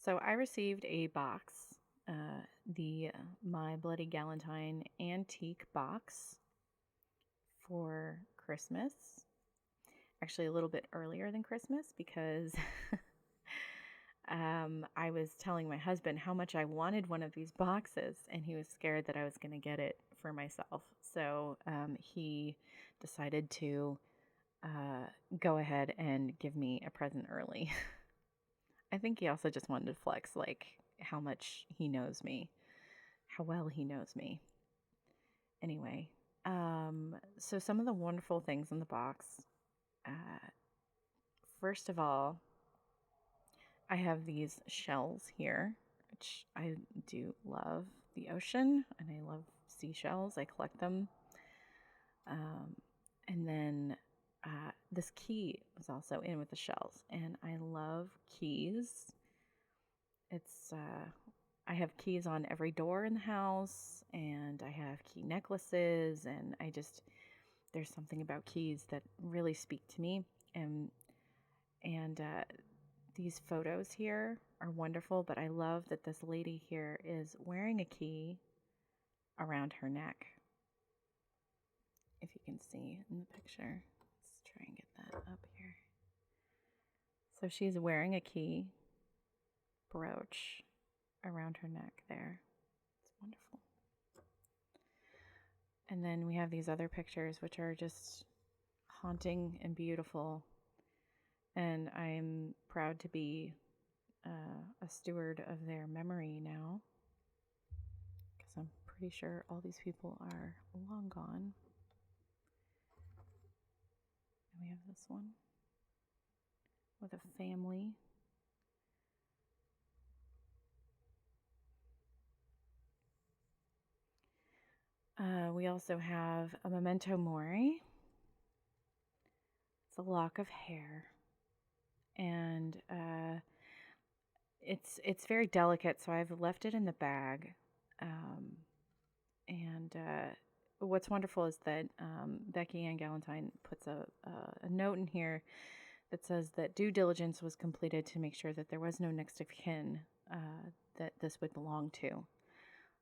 So I received a box, the My Bloody Galentine antique box for Christmas. Actually, a little bit earlier than Christmas because I was telling my husband how much I wanted one of these boxes, and he was scared that I was going to get it for myself. So he decided to go ahead and give me a present early. I think he also just wanted to flex, like, how much he knows me, how well he knows me. Anyway, so some of the wonderful things in the box. First of all, I have these shells here, which I do love the ocean, and I love seashells. I collect them. And then this key was also in with the shells, and I love keys. It's I have keys on every door in the house, and I have key necklaces, and there's something about keys that really speak to me, and these photos here are wonderful, but I love that this lady here is wearing a key around her neck. If you can see in the picture, let's try and get that up here. So she's wearing a key brooch around her neck there. It's wonderful. And then we have these other pictures, which are just haunting and beautiful. And I'm proud to be a steward of their memory now, because I'm pretty sure all these people are long gone. And we have this one with a family. We also have a memento mori. It's a lock of hair, and it's very delicate, so I've left it in the bag. And what's wonderful is that Beckie-Ann Galentine puts a note in here that says that due diligence was completed to make sure that there was no next of kin that this would belong to.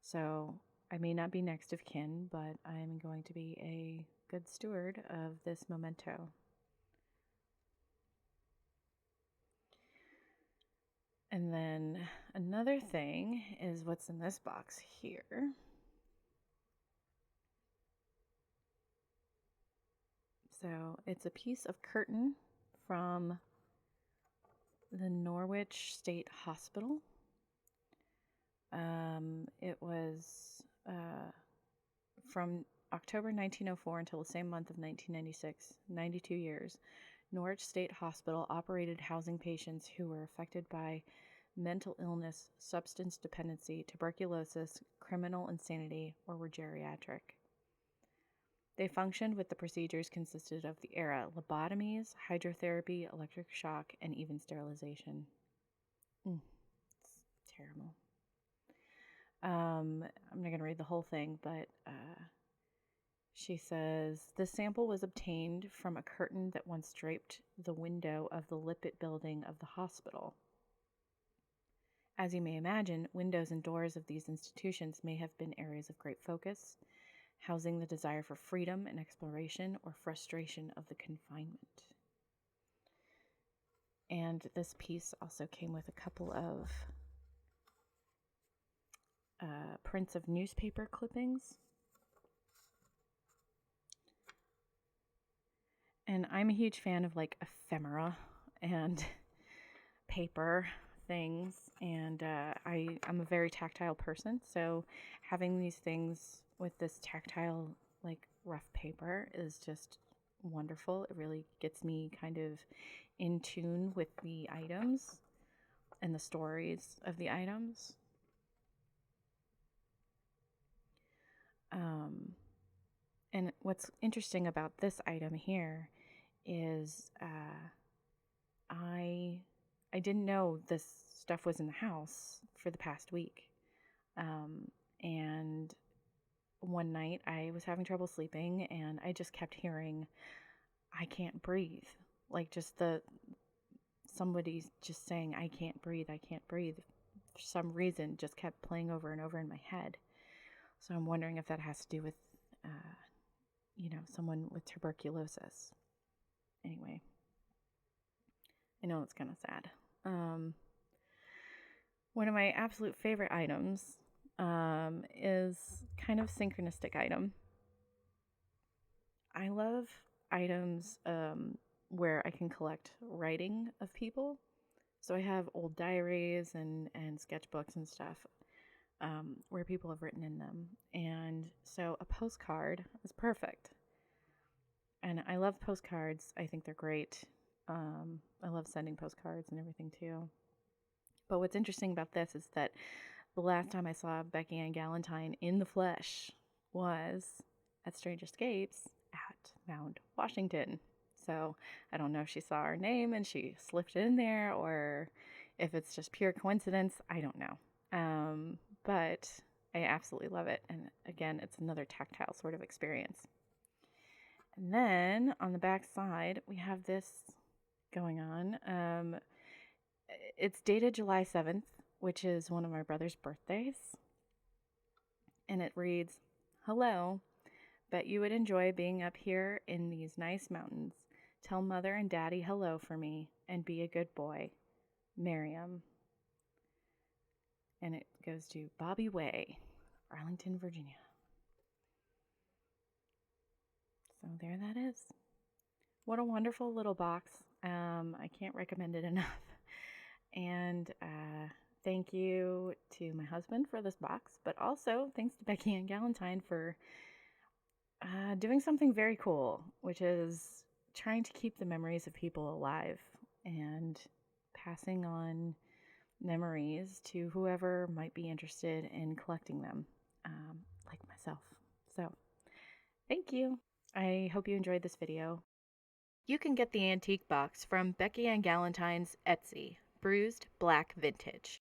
So I may not be next of kin, but I'm going to be a good steward of this memento. And then another thing is what's in this box here. So it's a piece of curtain from the Norwich State Hospital. It was from October 1904 until the same month of 1996, 92 years. Norwich State Hospital operated housing patients who were affected by mental illness, substance dependency, tuberculosis, criminal insanity, or were geriatric. They functioned with the procedures consisted of the era lobotomies, hydrotherapy, electric shock, and even sterilization. It's terrible. I'm not going to read the whole thing, but she says, the sample was obtained from a curtain that once draped the window of the Lippitt building of the hospital. As you may imagine, windows and doors of these institutions may have been areas of great focus, housing the desire for freedom and exploration or frustration of the confinement. And this piece also came with a couple of prints of newspaper clippings. And I'm a huge fan of like ephemera and paper things, and I'm a very tactile person, so having these things with this tactile like rough paper is just wonderful. It really gets me kind of in tune with the items and the stories of the items. And what's interesting about this item here is I didn't know this stuff was in the house for the past week. And one night I was having trouble sleeping, and I just kept hearing, I can't breathe. Like just the somebody's just saying, I can't breathe, for some reason just kept playing over and over in my head. So I'm wondering if that has to do with, someone with tuberculosis. Anyway, I know it's kind of sad. One of my absolute favorite items is kind of synchronistic item. I love items where I can collect writing of people. So I have old diaries and sketchbooks and stuff where people have written in them. And so a postcard is perfect. And I love postcards. I think they're great. I love sending postcards and everything too. But what's interesting about this is that the last time I saw Beckie-Ann Galentine in the flesh was at Strange Escapes at Mount Washington. So I don't know if she saw our name and she slipped it in there, or if it's just pure coincidence. I don't know. But I absolutely love it. And again, it's another tactile sort of experience. And then on the back side, we have this going on. It's dated July 7th, which is one of my brother's birthdays. And it reads, "Hello, bet you would enjoy being up here in these nice mountains. Tell Mother and Daddy hello for me and be a good boy. Miriam." And it goes to Bobby Way, Arlington, Virginia. So there that is. What a wonderful little box. I can't recommend it enough. And thank you to my husband for this box, but also thanks to Beckie-Ann Galentine for doing something very cool, which is trying to keep the memories of people alive and passing on memories to whoever might be interested in collecting them, like myself. So thank you. I hope you enjoyed this video. You can get the antique box from Beckie-Ann Galentine's Etsy, Bruised Black Vintage.